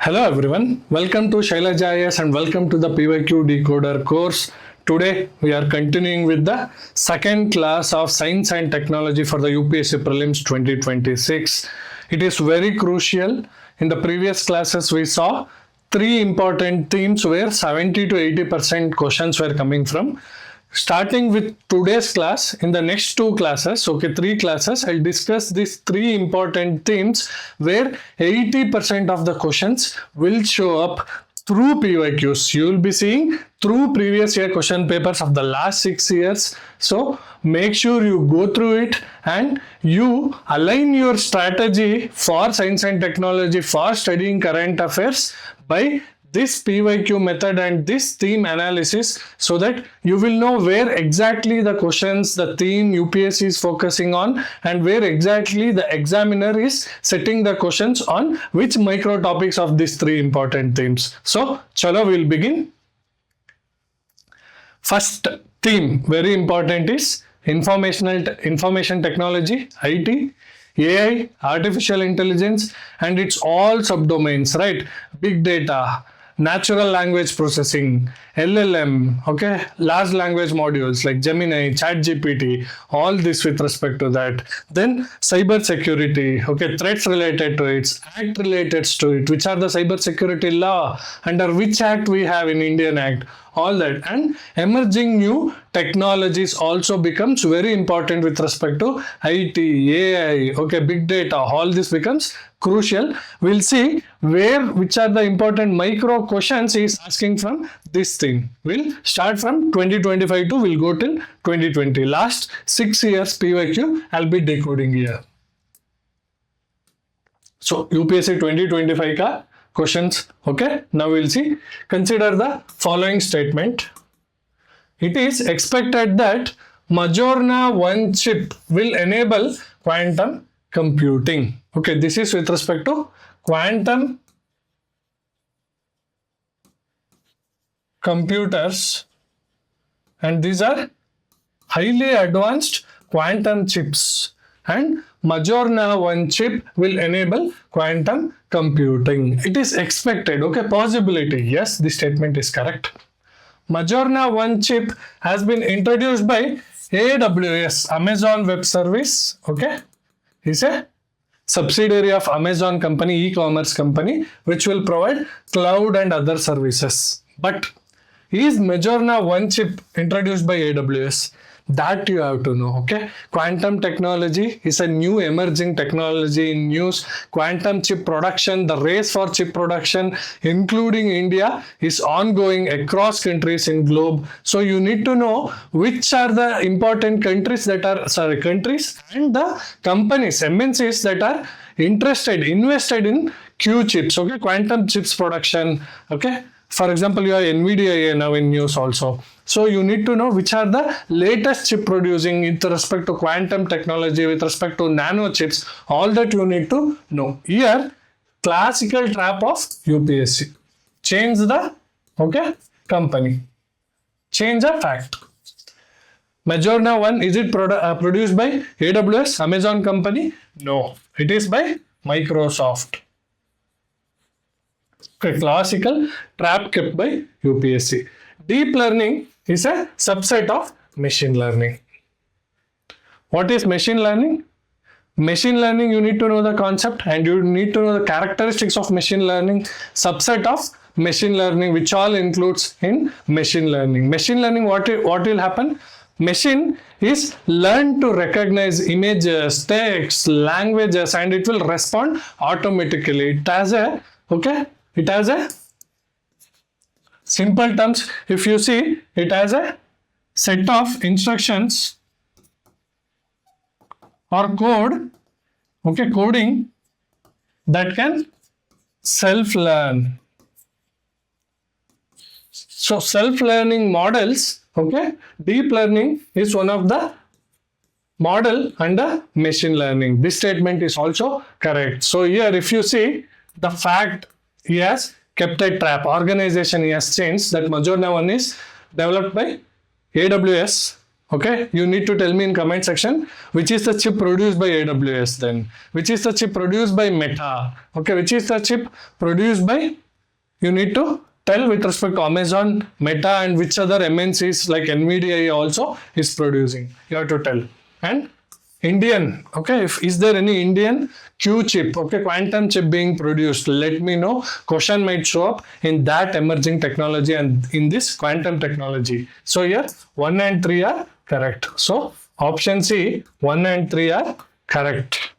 Hello everyone, welcome to Shailaja and welcome to the PYQ Decoder course. Today we are continuing with the second class of Science and Technology for the UPSC Prelims 2026. It is very crucial. In the previous classes we saw three important themes where 70 to 80% questions were coming from. Starting with today's class, in the next two classes, three classes, I'll discuss these three important themes where 80% of the questions will show up through PYQs. You will be seeing through previous year question papers of the last 6 years. So make sure you go through it and you align your strategy for science and technology for studying current affairs by this PYQ method and this theme analysis, so that you will know where exactly the questions, the theme UPSC is focusing on and where exactly the examiner is setting the questions on which micro topics of these three important themes. So, chalo, we'll begin. First theme, very important, is information technology, IT, AI, artificial intelligence, and its all subdomains, right? Big data, natural language processing, LLM, large language modules like Gemini, ChatGPT, all this with respect to that. Then cyber security, threats related to it, act related to it, which are the cyber security law, under which act we have in Indian Act, all that. And emerging new technologies also becomes very important with respect to IT, AI, big data, all this becomes crucial. We'll see which are the important micro questions he is asking from this thing. We'll start from 2025 to we'll go till 2020. Last 6 years PYQ I'll be decoding here. So UPSC 2025 ka questions. Now we'll see. Consider the following statement. It is expected that Majorana 1 chip will enable quantum computing. This is with respect to quantum computers, and these are highly advanced quantum chips, and Majorana 1 chip will enable quantum computing. It is expected, possibility. Yes, this statement is correct. Majorana 1 chip has been introduced by AWS, Amazon Web Service, is a subsidiary of Amazon company, e-commerce company, which will provide cloud and other services. But is Majorana 1 chip introduced by AWS? That you have to know, Quantum technology is a new emerging technology in use. Quantum chip production, the race for chip production, including India, is ongoing across countries in globe. So you need to know which are the important countries and the companies, MNCs that are invested in Q chips, quantum chips production, For example, you have NVIDIA now in news also. So you need to know which are the latest chip producing with respect to quantum technology, with respect to nano chips, all that you need to know. Here, classical trap of UPSC. Change the company. Change the fact. Majorana 1, is it produced by AWS, Amazon company? No, it is by Microsoft. Classical trap kept by UPSC. Deep learning is a subset of machine learning. What is machine learning? Machine learning, you need to know the concept and you need to know the characteristics of machine learning. Subset of machine learning, which all includes in machine learning. Machine learning, what will happen? Machine is learned to recognize images, text, languages, and it will respond automatically. It has a simple terms, if you see, it has a set of instructions or code, coding that can self-learn. So self-learning models, deep learning is one of the model under machine learning. This statement is also correct. So here, if you see the fact, he has kept a trap. Organization he has changed that Majorana 1 is developed by AWS, Okay, you need to tell me in comment section which is the chip produced by AWS then, which is the chip produced by Meta, okay, which is the chip produced by, you need to tell with respect to Amazon, Meta, and which other MNCs like NVIDIA also is producing. You have to tell. And Indian, okay, if is there any Indian Q chip, okay, quantum chip being produced, let me know. Question might show up in that emerging technology and in this quantum technology. So here 1 and 3 are correct. So option C, 1 and 3 are correct.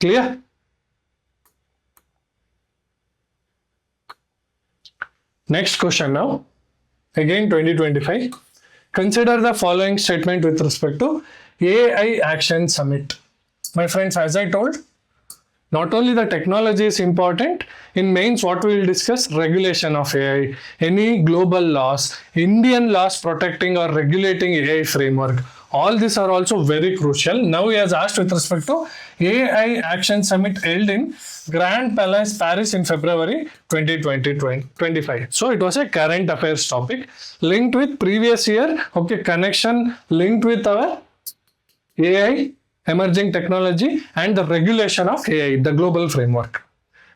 Clear? Next question now. Again 2025. Consider the following statement with respect to AI Action Summit. My friends, as I told, not only the technology is important, in mains what we will discuss, regulation of AI, any global laws, Indian laws protecting or regulating AI framework. All these are also very crucial. Now he has asked with respect to AI Action Summit held in Grand Palace, Paris in February 2025. So it was a current affairs topic linked with previous year, okay, connection linked with our AI, emerging technology, and the regulation of AI, the global framework.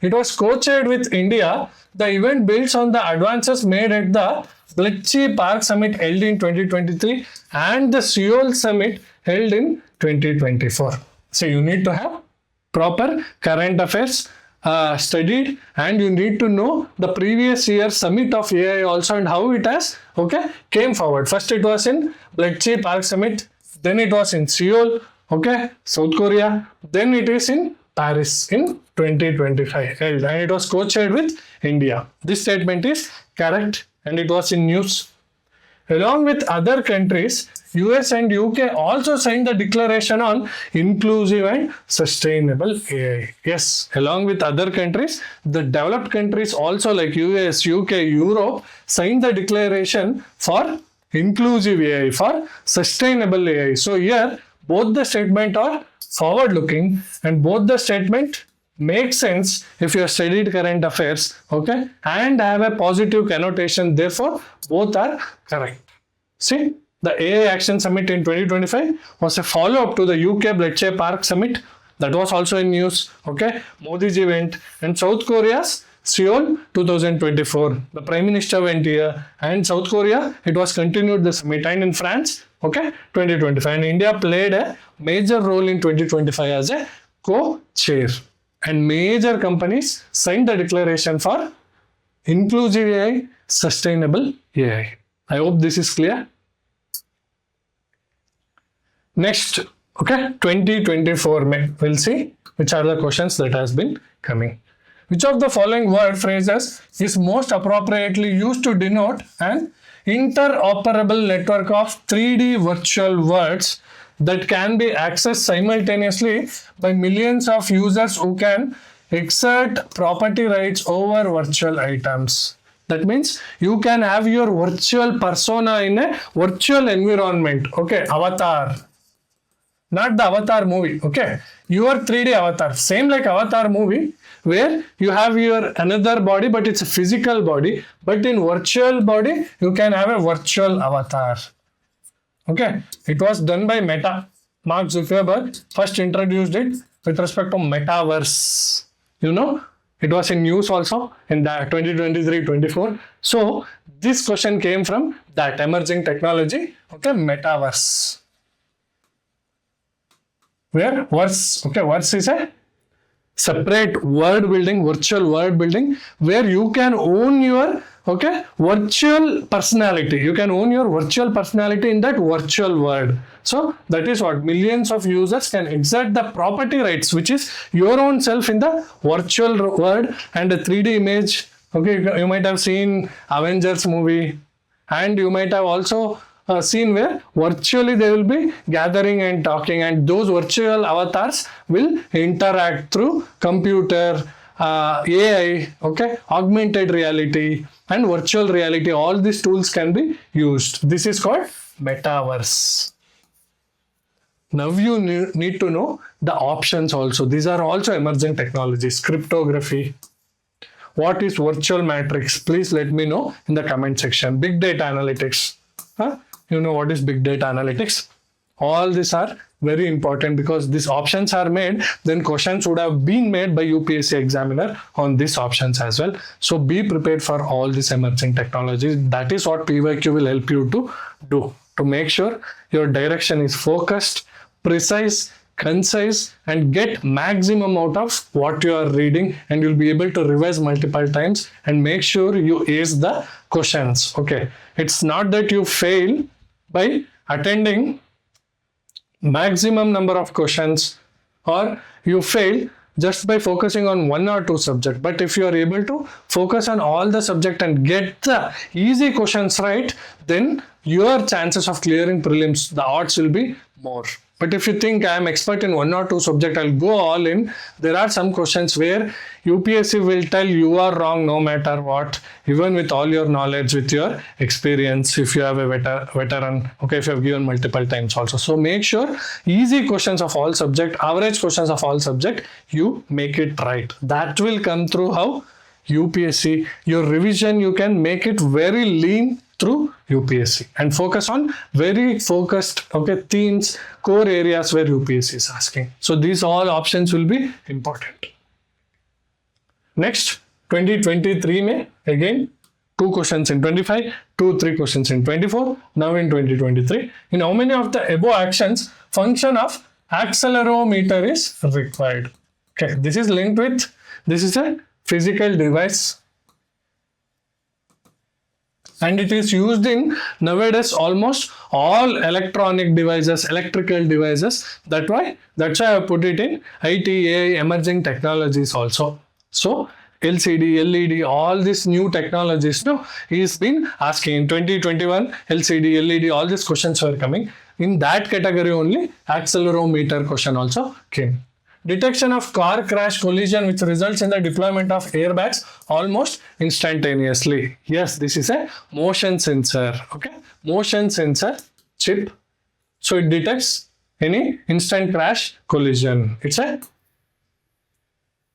It was co-chaired with India. The event builds on the advances made at the Bletchley Park Summit held in 2023 and the Seoul Summit held in 2024. So you need to have proper current affairs studied, and you need to know the previous year summit of AI also and how it has, okay, came forward. First it was in Bletchley Park Summit, then it was in Seoul, okay, South Korea, then it is in Paris in 2025 held, and it was co-chaired with India. This statement is correct and it was in news. Along with other countries, US and UK also signed the declaration on inclusive and sustainable AI. Yes, along with other countries, the developed countries also like US, UK, Europe signed the declaration for inclusive AI, for sustainable AI. So here both the statement are forward looking and both the statement make sense if you have studied current affairs, okay, and have a positive connotation. Therefore both are correct. See, the AI Action Summit in 2025 was a follow-up to the UK Bletchley Park Summit that was also in news, okay, Modi's event, and South Korea's Seoul 2024. The Prime Minister went here, and South Korea, it was continued the summit, and in France, okay, 2025. And India played a major role in 2025 as a co-chair. And major companies signed the declaration for inclusive AI, sustainable AI. I hope this is clear. Next, okay, 2024, we'll see which are the questions that has been coming. Which of the following word phrases is most appropriately used to denote an interoperable network of 3D virtual worlds that can be accessed simultaneously by millions of users who can exert property rights over virtual items? That means you can have your virtual persona in a virtual environment, okay, avatar. Not the Avatar movie, okay, your 3D avatar, same like Avatar movie, where you have your another body but it's a physical body, but in virtual body you can have a virtual avatar. Okay, it was done by Meta. Mark Zuckerberg first introduced it with respect to Metaverse. You know, it was in news also in the 2023-24. So this question came from that emerging technology, okay, Metaverse. Where verse, okay, verse is a separate word building, virtual word building, where you can own your, okay, virtual personality. You can own your virtual personality in that virtual world. So that is what millions of users can exert the property rights, which is your own self in the virtual world and a 3D image. Okay, you might have seen Avengers movie, and you might have also seen where virtually they will be gathering and talking, and those virtual avatars will interact through computer, AI, okay, augmented reality and virtual reality. All these tools can be used. This is called Metaverse. Now you need to know the options also. These are also emerging technologies. Cryptography. What is virtual matrix? Please let me know in the comment section. Big data analytics. you know what is big data analytics. All these are very important because these options are made, then questions would have been made by UPSC examiner on these options as well. So be prepared for all these emerging technologies. That is what PYQ will help you to do, to make sure your direction is focused, precise, concise, and get maximum out of what you are reading, and you'll be able to revise multiple times and make sure you ace the questions. Okay, it's not that you fail by attending maximum number of questions, or you fail just by focusing on one or two subjects. But if you are able to focus on all the subject and get the easy questions right, then your chances of clearing prelims, the odds will be more. But if you think I am expert in one or two subject, I'll go all in, there are some questions where UPSC will tell you are wrong no matter what, even with all your knowledge, with your experience, if you have a veteran, okay, if you have given multiple times also. So make sure easy questions of all subject, average questions of all subject, you make it right. That will come through how? UPSC. Your revision, you can make it very lean through UPSC and focus on very focused, okay, themes, core areas where UPSC is asking. So these all options will be important. Next, 2023 में again 2 questions in 25, 3 questions in 24, now in 2023. In how many of the above actions function of accelerometer is required? Okay, this is linked with, this is a physical device and it is used in nowadays almost all electronic devices, electrical devices. That's why I put it in IT, AI, emerging technologies also. So LCD, LED, all these new technologies, no, he's been asking in 2021, LCD, LED, all these questions were coming. In that category only, accelerometer question also came. Detection of car crash collision, which results in the deployment of airbags almost instantaneously. Yes, this is a motion sensor. Okay, motion sensor chip. So it detects any instant crash collision. It's a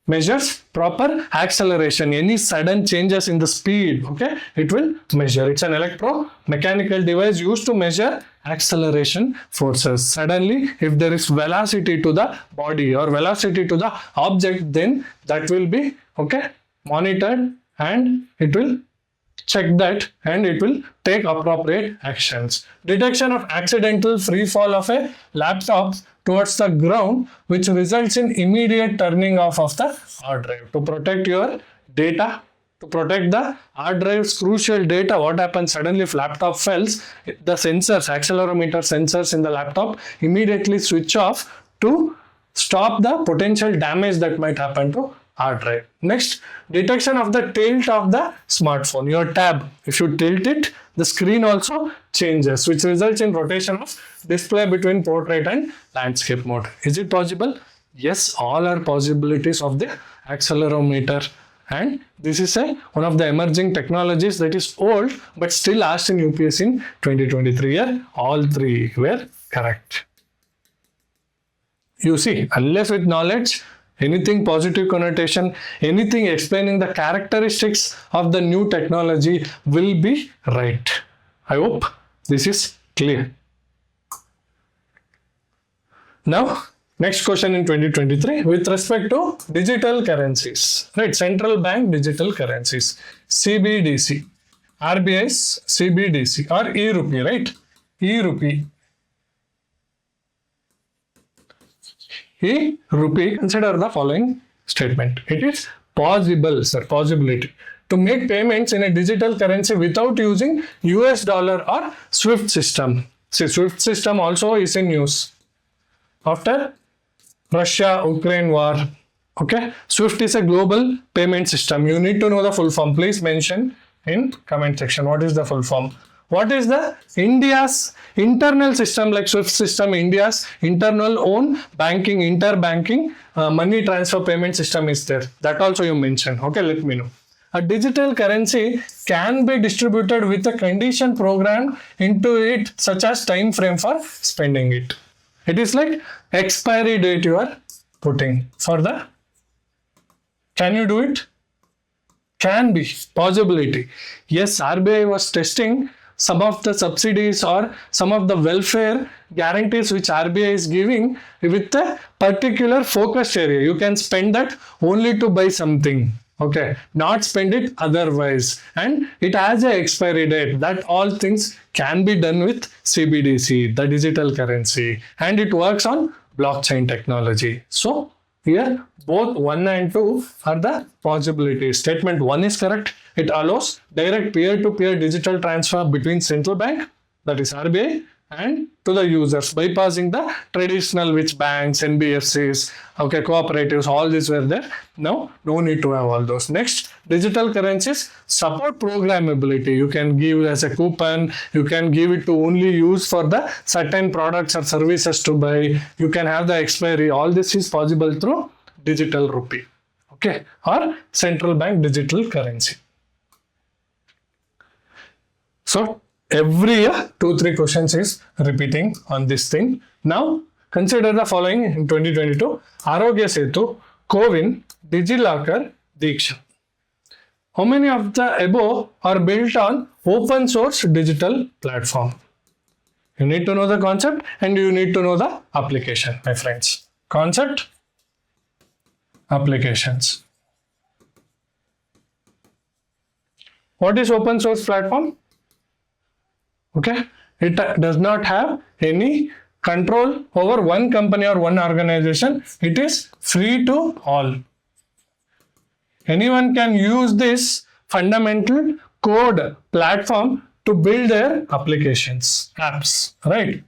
measures proper acceleration, any sudden changes in the speed, okay, it will measure. It's an electromechanical device used to measure acceleration forces. Suddenly, if there is velocity to the body or velocity to the object, then that will be, okay, monitored and it will check that and it will take appropriate actions. Detection of accidental free fall of a laptop towards the ground, which results in immediate turning off of the hard drive. To protect your data, to protect the hard drive's crucial data, what happens suddenly if laptop fails, the sensors, accelerometer sensors in the laptop immediately switch off to stop the potential damage that might happen to hard drive. Next, detection of the tilt of the smartphone, your tab. If you tilt it, the screen also changes, which results in rotation of display between portrait and landscape mode. Is it possible? Yes, all are possibilities of the accelerometer. And this is one of the emerging technologies that is old but still asked in UPSC in 2023 year. All 3 were correct. You see, unless with knowledge, anything positive connotation, anything explaining the characteristics of the new technology will be right. I hope this is clear. Now, next question in 2023 with respect to digital currencies, right? Central bank digital currencies, CBDC, RBI's CBDC or e-rupee, right? E-rupee. E-rupee, consider the following statement. It is possible, sir, possibility to make payments in a digital currency without using US dollar or SWIFT system. See, SWIFT system also is in use after Russia-Ukraine war. Okay, SWIFT is a global payment system. You need to know the full form. Please mention in comment section what is the full form. What is the India's internal system like SWIFT system? India's internal own banking, interbanking money transfer payment system is there. That also you mentioned. Okay, let me know. A digital currency can be distributed with a condition programmed into it, such as time frame for spending it. It is like expiry date you are putting for the. Can you do it? Can be. Possibility. Yes, RBI was testing some of the subsidies or some of the welfare guarantees which RBI is giving with a particular focused area. You can spend that only to buy something. Okay, not spend it otherwise. And it has an expiry date. That all things can be done with CBDC, the digital currency. And it works on blockchain technology. So here, both 1 and 2 are the possibilities. Statement 1 is correct. It allows direct peer-to-peer digital transfer between central bank, that is RBI, and to the users, bypassing the traditional which banks, NBFCs, okay, cooperatives, all these were there. Now, no need to have all those. Next, digital currencies support programmability. You can give as a coupon, you can give it to only use for the certain products or services to buy. You can have the expiry. All this is possible through digital rupee, okay, or central bank digital currency. So, every year, 2-3 questions is repeating on this thing. Now, consider the following in 2022. Aarogya Setu, CoWIN, DigiLocker, DIKSHA. How many of the above are built on open source digital platform? You need to know the concept and you need to know the application, my friends. Concept, applications. What is open source platform? Okay, it does not have any control over one company or one organization. It is free to all. Anyone can use this fundamental code platform to build their applications, apps, right?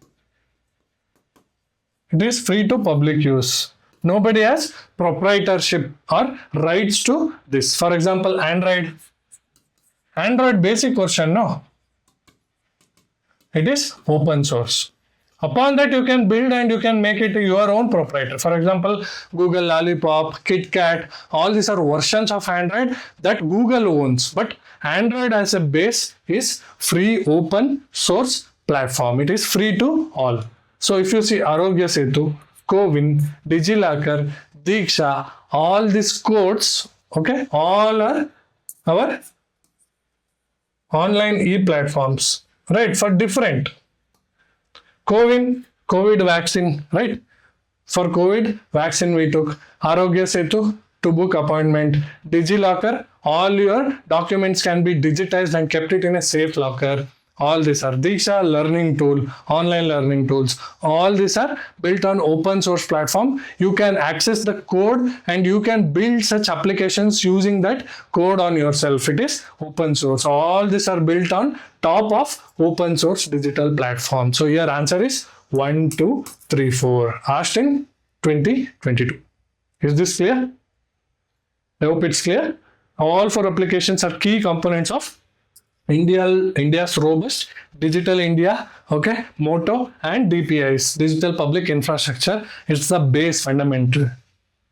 It is free to public use. Nobody has proprietorship or rights to this. For example, Android basic version, no? It is open source. Upon that, you can build and you can make it your own proprietor. For example, Google Lollipop, KitKat, all these are versions of Android that Google owns. But Android as a base is free open source platform. It is free to all. So if you see Aarogya Setu, CoWIN, DigiLocker, DIKSHA, all these codes, okay, all are our online e-platforms. Right, for different. CoWIN, COVID vaccine, right? For COVID vaccine we took. Aarogya Setu to book appointment. DigiLocker, all your documents can be digitized and kept it in a safe locker. All these are DIKSHA learning tool, online learning tools. All these are built on open source platform. You can access the code and you can build such applications using that code on yourself. It is open source. All these are built on top of open source digital platform. So your answer is 1, 2, 3, 4. Asked in 2022. Is this clear? I hope it's clear. All 4 applications are key components of India's robust Digital India, okay, motto and DPIs, Digital Public Infrastructure. It's the base fundamental.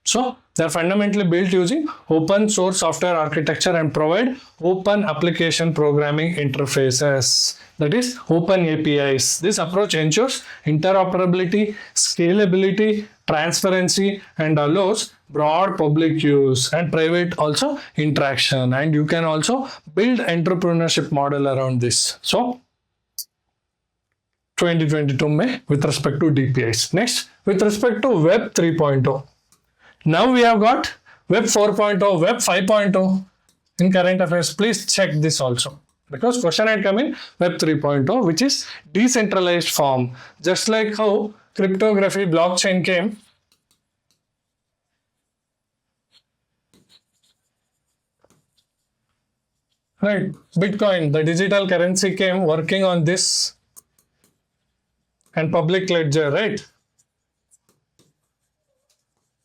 So they are fundamentally built using open source software architecture and provide open application programming interfaces, that is open APIs. This approach ensures interoperability, scalability, transparency, and allows broad public use and private also interaction. And you can also build entrepreneurship model around this. So 2022 May with respect to DPIs. Next, with respect to Web 3.0. Now we have got Web 4.0, Web 5.0 in current affairs. Please check this also, because question had come in Web 3.0, which is decentralized form. Just like how cryptography, blockchain came, right? Bitcoin, the digital currency, came working on this, and public ledger, right?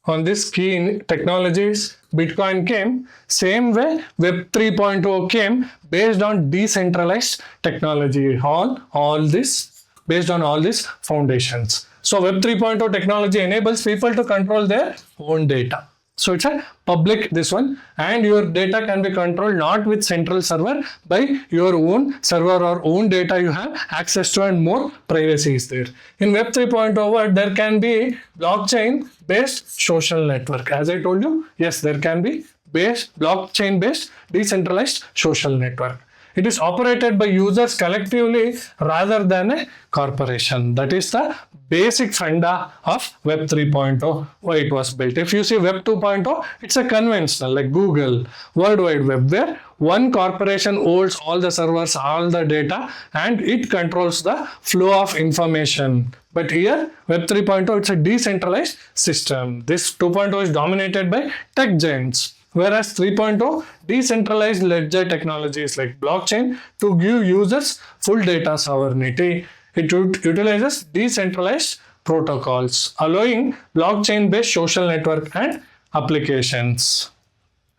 On this key technologies, Bitcoin came. Same way, Web 3.0 came based on decentralized technology on all this, based on all these foundations. So Web 3.0 technology enables people to control their own data. So it's a public, this one, and your data can be controlled not with central server, by your own server or own data you have access to, and more privacy is there. In Web 3.0, there can be blockchain based social network. As I told you, yes, there can be blockchain based decentralized social network. It is operated by users collectively rather than a corporation. That is the basic funda of Web 3.0, why it was built. If you see Web 2.0, it's a conventional like Google, World Wide Web, where one corporation holds all the servers, all the data, and it controls the flow of information. But here, Web 3.0, it's a decentralized system. This 2.0 is dominated by tech giants. Whereas 3.0, decentralized ledger technologies like blockchain to give users full data sovereignty. It utilizes decentralized protocols, allowing blockchain-based social network and applications.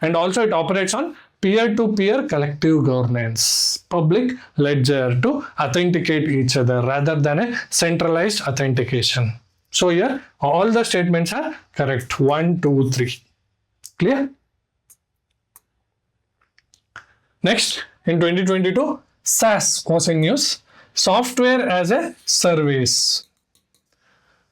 And also it operates on peer-to-peer collective governance, public ledger to authenticate each other rather than a centralized authentication. So here, all the statements are correct. 1, 2, 3. Clear? Next, in 2022, SaaS was in use, software as a service.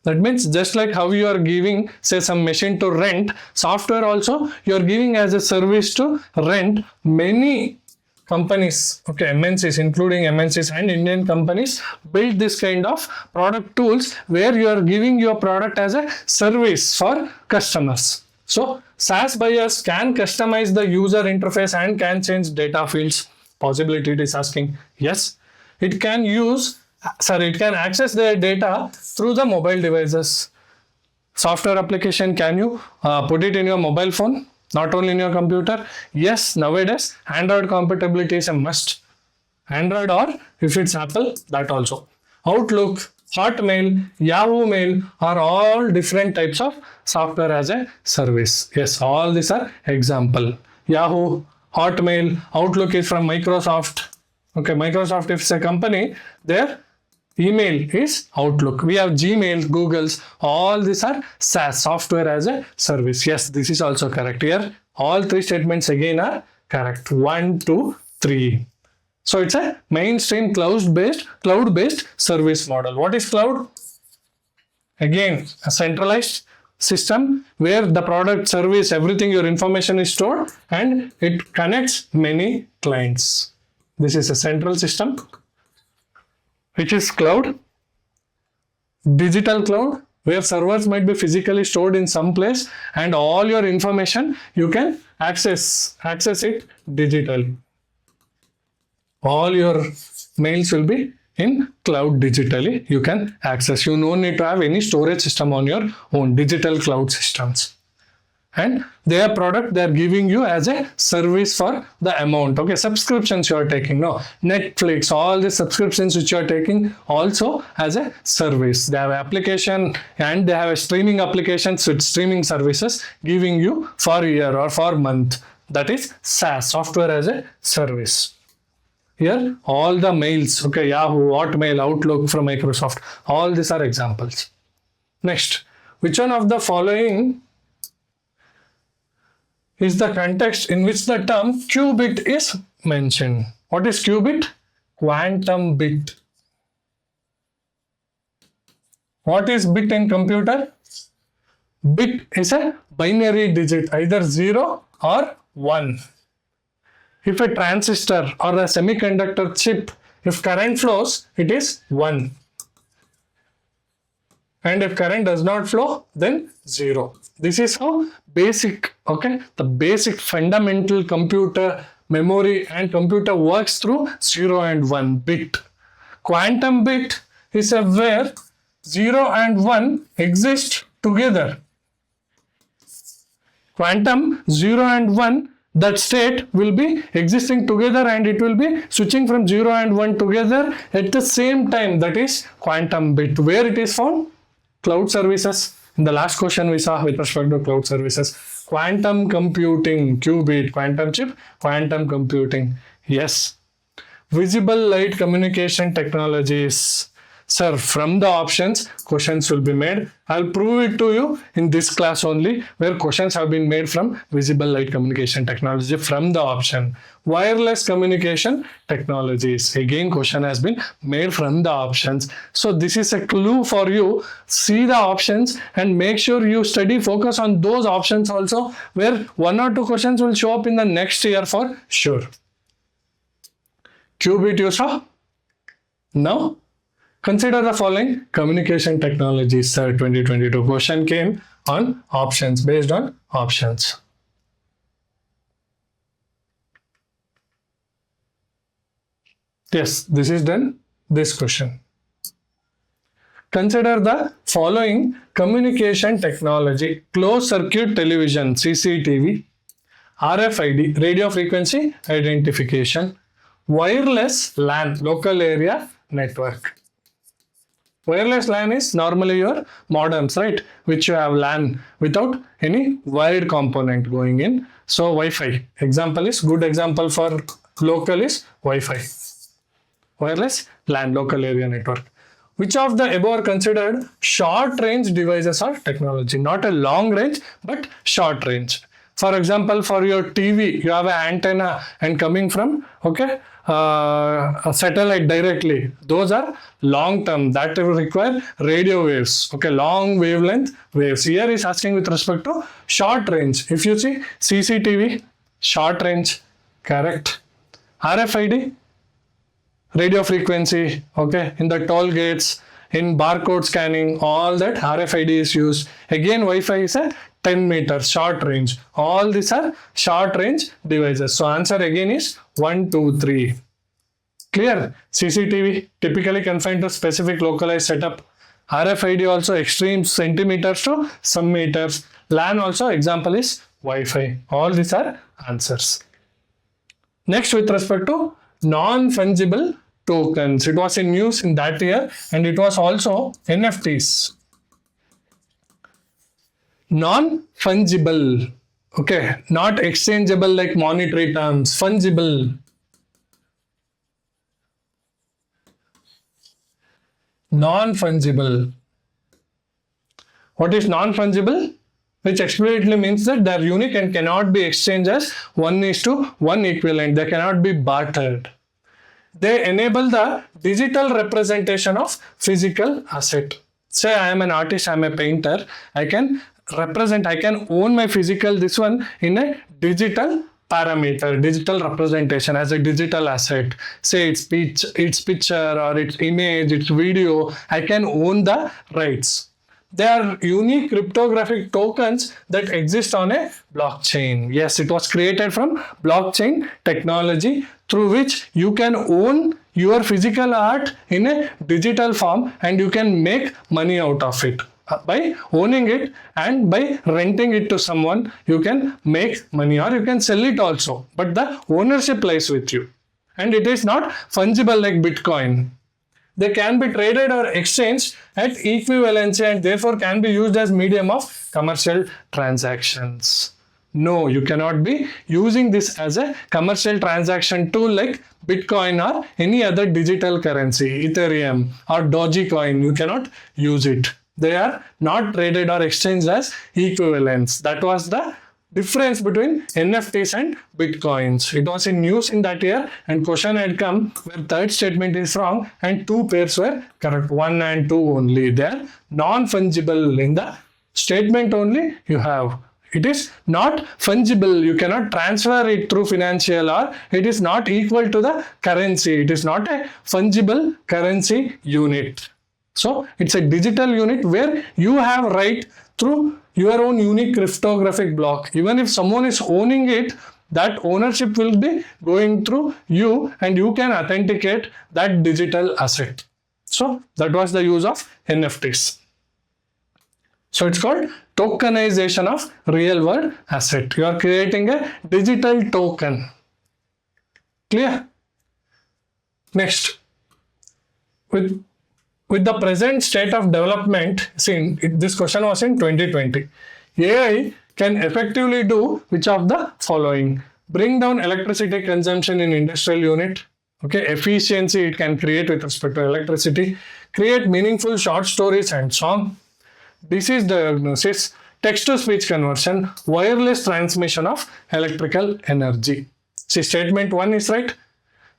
That means just like how you are giving, say, some machine to rent, software also you are giving as a service to rent. Many companies, okay, MNCs, including MNCs and Indian companies, build this kind of product tools where you are giving your product as a service for customers. So SaaS buyers can customize the user interface and can change data fields. Possibility it is asking. Yes, it can access the data through the mobile devices. Software application, can you put it in your mobile phone, not only in your computer? Yes, nowadays Android compatibility is a must. Android, or if it's Apple, that also. Outlook, Hotmail, Yahoo Mail are all different types of software as a service. Yes, all these are example. Yahoo, Hotmail, Outlook is from Microsoft. Okay, Microsoft, if it's a company, their email is Outlook. We have Gmail, Google's, all these are SaaS, software as a service. Yes, this is also correct. Here, all three statements again are correct. 1, 2, 3. So it's a mainstream cloud-based service model. What is cloud? Again, a centralized system where the product, service, everything, your information is stored and it connects many clients. This is a central system, which is cloud. Digital cloud, where servers might be physically stored in some place and all your information you can access it digitally. All your mails will be in cloud digitally. You can access. You no need to have any storage system on your own. Digital cloud systems. And their product they are giving you as a service for the amount. Okay, subscriptions you are taking. No, Netflix, all the subscriptions which you are taking also as a service. They have application and they have a streaming applications with streaming services giving you for year or for month. That is SaaS, software as a service. Here, all the mails, okay, Yahoo, Hotmail, Outlook from Microsoft, all these are examples. Next, which one of the following is the context in which the term qubit is mentioned? What is qubit? Quantum bit. What is bit in computer? Bit is a binary digit, either 0 or 1. If a transistor or a semiconductor chip, if current flows, it is 1. And if current does not flow, then 0. This is how basic, okay, the basic fundamental computer memory and computer works through 0 and 1 bit. Quantum bit is a where 0 and 1 exist together. Quantum 0 and 1, that state will be existing together and it will be switching from 0 and 1 together at the same time. That is quantum bit. Where it is found? Cloud services. In the last question we saw with respect to cloud services. Quantum computing, qubit, quantum chip, quantum computing. Yes. Visible light communication technologies. Sir, from the options, questions will be made. I'll prove it to you in this class only, where questions have been made from visible light communication technology from the option. Wireless communication technologies. Again, question has been made from the options. So this is a clue for you. See the options and make sure you study, focus on those options also, where 1 or 2 questions will show up in the next year for sure. Qubit you saw? Now, consider the following communication technologies. 2022 question came on options, based on options. Yes, this is done. This question. Consider the following communication technology: closed circuit television, CCTV, RFID, radio frequency identification, wireless LAN, local area network. Wireless LAN is normally your modems, right? Which you have LAN without any wired component going in. So Wi-Fi example is good example for local is Wi-Fi. Wireless LAN, local area network. Which of the above are considered short range devices or technology? Not a long range, but short range. For example, for your TV, you have an antenna and coming from, a satellite directly. Those are long term, that will require radio waves, long wavelength waves. Here is asking with respect to short range. If you see CCTV, short range, correct. RFID, radio frequency, in the toll gates, in barcode scanning, all that RFID is used. Again, Wi-Fi is a 10 meters, short range. All these are short range devices. So answer again is 1, 2, 3. Clear? CCTV typically confined to specific localized setup. RFID also extreme centimeters to some meters. LAN also example is Wi-Fi. All these are answers. Next, with respect to non-fungible tokens. It was in news in that year, and it was also NFTs. Non-fungible, not exchangeable like monetary terms, fungible. Non-fungible. What is non-fungible? Which explicitly means that they are unique and cannot be exchanged as 1:1 equivalent. They cannot be bartered. They enable the digital representation of physical asset. Say I am an artist, I am a painter. I can represent, I can own my physical this one in a digital parameter, digital representation as a digital asset. Say its picture or its image, its video. I can own the rights. They are unique cryptographic tokens that exist on a blockchain. Yes, it was created from blockchain technology through which you can own your physical art in a digital form and you can make money out of it. By owning it and by renting it to someone, you can make money, or you can sell it also. But the ownership lies with you. And it is not fungible like Bitcoin. They can be traded or exchanged at equivalency and therefore can be used as medium of commercial transactions. No, you cannot be using this as a commercial transaction tool like Bitcoin or any other digital currency, Ethereum or Dogecoin. You cannot use it. They are not traded or exchanged as equivalents. That was the difference between NFTs and Bitcoins. It was in news in that year and question had come where third statement is wrong and two pairs were correct. 1 and 2 only. They are non-fungible. In the statement only you have. It is not fungible. You cannot transfer it through financial, or it is not equal to the currency. It is not a fungible currency unit. So it's a digital unit where you have right through your own unique cryptographic block. Even if someone is owning it, that ownership will be going through you and you can authenticate that digital asset. So that was the use of NFTs. So it's called tokenization of real world asset. You are creating a digital token. Clear? Next, with the present state of development, see, this question was in 2020. AI can effectively do which of the following? Bring down electricity consumption in industrial unit. Efficiency it can create with respect to electricity. Create meaningful short stories and song. Disease diagnosis. Text-to-speech conversion. Wireless transmission of electrical energy. See, statement 1 is right.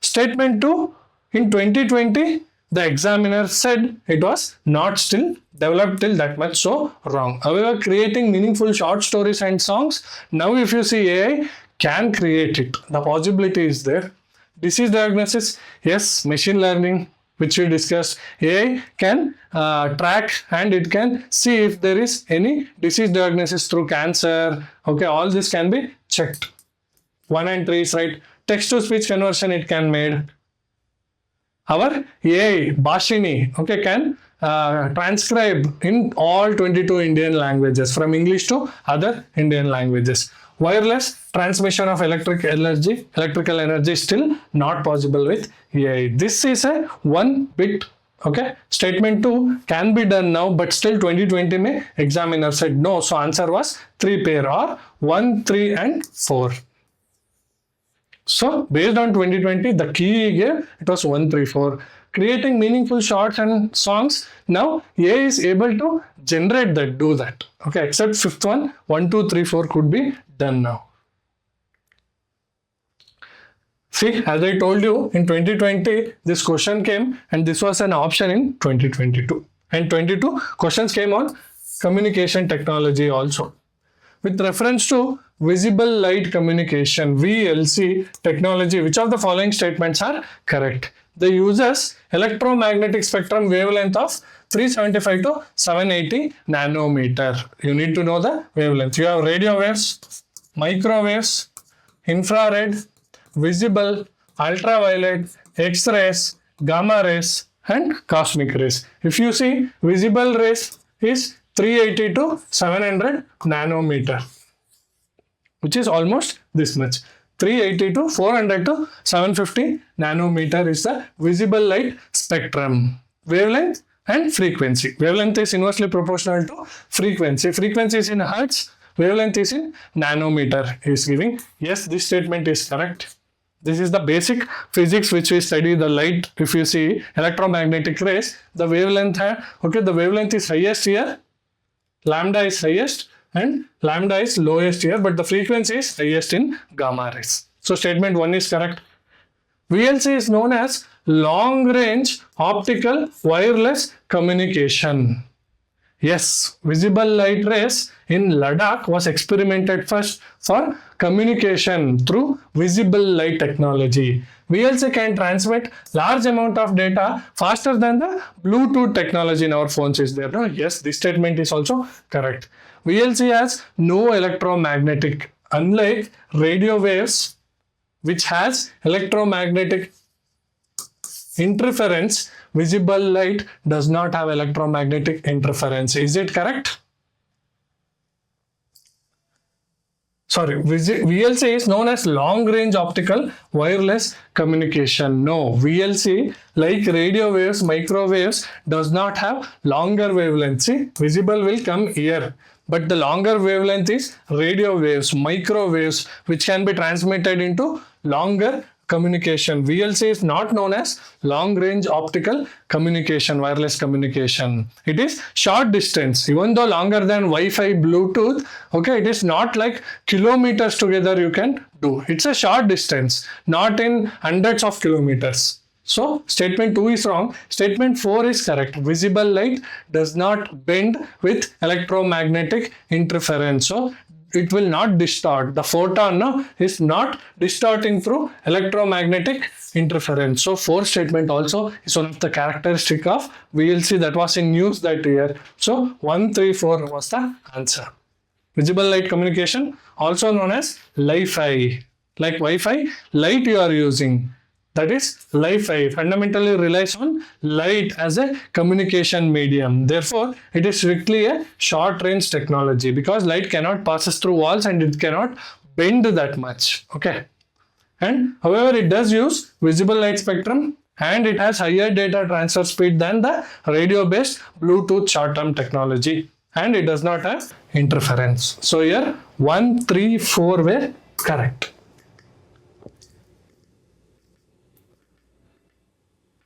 Statement 2, in 2020, the examiner said it was not still developed till that much, so wrong. However, creating meaningful short stories and songs, now if you see AI can create it. The possibility is there. Disease diagnosis, yes, machine learning, which we discussed. AI can track and it can see if there is any disease diagnosis through cancer. Okay, all this can be checked. 1 and 3 is right. Text to speech conversion it can made. Our AI, Bhashini, okay, can transcribe in all 22 Indian languages from English to other Indian languages. Wireless transmission of electrical energy is still not possible with AI. This is a one bit, okay. Statement 2 can be done now, but still 2020 mein examiner said no. So answer was 3 pair or 1, 3 and 4. So based on 2020, the key he gave, it was 1, 3, 4. Creating meaningful shorts and songs. Now AI is able to generate that, do that. Okay, except fifth one, 1, 2, 3, 4 could be done now. See, as I told you, in 2020, this question came and this was an option in 2022. And 22 questions came on communication technology also. With reference to visible light communication, VLC technology, which of the following statements are correct? The uses electromagnetic spectrum wavelength of 375 to 780 nanometer. You need to know the wavelength. You have radio waves, microwaves, infrared, visible, ultraviolet, X-rays, gamma rays and cosmic rays. If you see, visible rays is 380 to 700 nanometer, which is almost this much. 380 to 400 to 750 nanometer is the visible light spectrum. Wavelength and frequency. Wavelength is inversely proportional to frequency. Frequency is in hertz. Wavelength is in nanometer. Is giving. Yes, this statement is correct. This is the basic physics which we study the light. If you see electromagnetic rays, the wavelength, okay, the wavelength is highest here. Lambda is highest and lambda is lowest here, but the frequency is highest in gamma rays. So statement 1 is correct. VLC is known as long range optical wireless communication. Yes, visible light rays in Ladakh was experimented first for communication through visible light technology. VLC can transmit large amount of data faster than the Bluetooth technology in our phones is there. No? Yes, this statement is also correct. VLC has no electromagnetic, unlike radio waves, which has electromagnetic interference. Visible light does not have electromagnetic interference. Is it correct? Sorry, VLC is known as long range optical wireless communication. No, VLC, like radio waves, microwaves, does not have longer wavelength. See, visible will come here. But the longer wavelength is radio waves, microwaves, which can be transmitted into longer communication. VLC is not known as long range optical communication, wireless communication. It is short distance, even though longer than Wi-Fi, Bluetooth. Okay, it is not like kilometers together you can do. It's a short distance, not in hundreds of kilometers. So statement 2 is wrong. Statement 4 is correct. Visible light does not bend with electromagnetic interference. So it will not distort. The photon is not distorting through electromagnetic interference. So 4th statement also is one of the characteristic of VLC that was in news that year. So 1, 3, 4 was the answer. Visible light communication, also known as Li-Fi. Like Wi-Fi, light you are using. That is, Li-Fi fundamentally relies on light as a communication medium. Therefore, it is strictly a short-range technology because light cannot pass through walls and it cannot bend that much. Okay. And however, it does use visible light spectrum and it has higher data transfer speed than the radio-based Bluetooth short-term technology. And it does not have interference. So here, 1, 3, 4 were correct.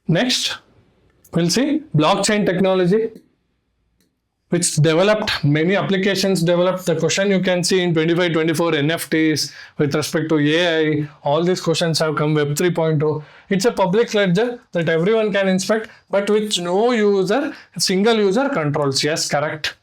Next, we'll see blockchain technology, which developed many applications developed. The question you can see in 25-24 NFTs with respect to AI, all these questions have come Web 3.0. It's a public ledger that everyone can inspect, but which no user, single user controls. Yes, correct.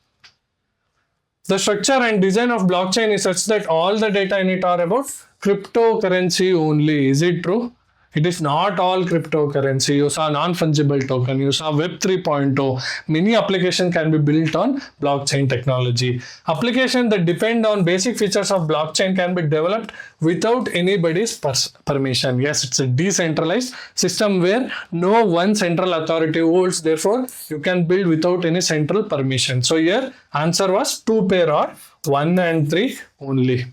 The structure and design of blockchain is such that all the data in it are about cryptocurrency only. Is it true? It is not all cryptocurrency. You saw non-fungible token, you saw Web 3.0. Many applications can be built on blockchain technology. Applications that depend on basic features of blockchain can be developed without anybody's permission. Yes, it's a decentralized system where no one central authority holds. Therefore, you can build without any central permission. So here answer was 2 pair or 1 and 3 only.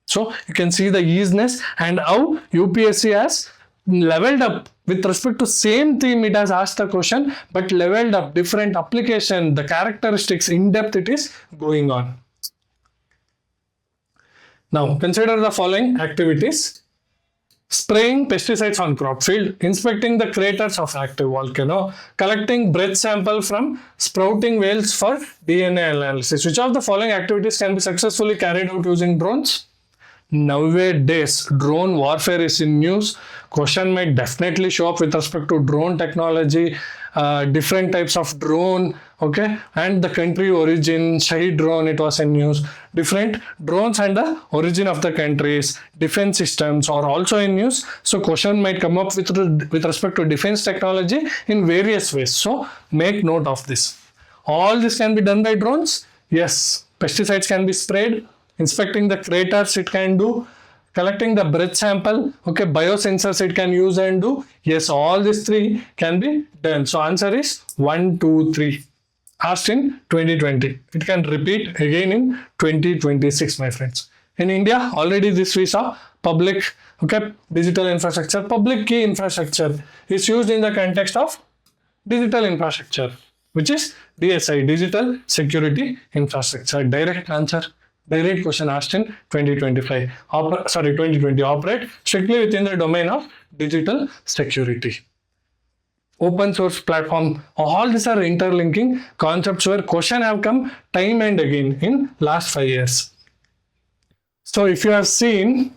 So you can see the easiness and how UPSC has leveled up with respect to same theme. It has asked the question but leveled up, different application, the characteristics, in depth it is going on. Now consider the following activities: spraying pesticides on crop field, inspecting the craters of active volcano, collecting breath sample from sprouting whales for DNA analysis. Which of the following activities can be successfully carried out using drones? Nowadays, drone warfare is in news. Question might definitely show up with respect to drone technology, different types of drone, okay, and the country origin. Shahid drone, it was in news. Different drones and the origin of the countries, defense systems are also in news. So question might come up with respect to defense technology in various ways. So make note of this. All this can be done by drones. Yes, pesticides can be sprayed. Inspecting the craters it can do, collecting the breath sample, okay, biosensors it can use and do. Yes, all these 3 can be done. So answer is 1, 2, 3. Asked in 2020. It can repeat again in 2026, my friends. In India, already this we saw public, okay, digital infrastructure, public key infrastructure is used in the context of digital infrastructure, which is DSI, Digital Security Infrastructure. Direct answer. Direct question asked in 2025. 2020. Operate strictly within the domain of digital security. Open source platform. All these are interlinking concepts where question have come time and again in last 5 years. So if you have seen,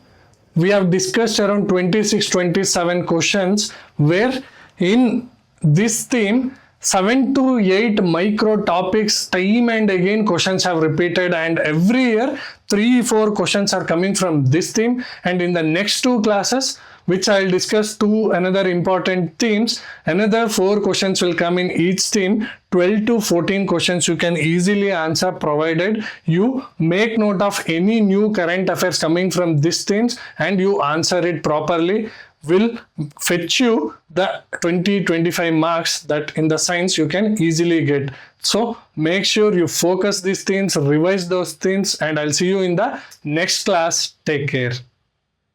we have discussed around 26-27 questions where in this theme 7 to 8 micro topics time and again questions have repeated, and every year 3-4 questions are coming from this theme. And in the next 2 classes, which I'll discuss 2 another important themes, another 4 questions will come in each theme. 12 to 14 questions you can easily answer provided you make note of any new current affairs coming from these themes and you answer it properly. Will fetch you the 20-25 marks that in the science you can easily get. So make sure you focus these things, revise those things, and I'll see you in the next class. Take care.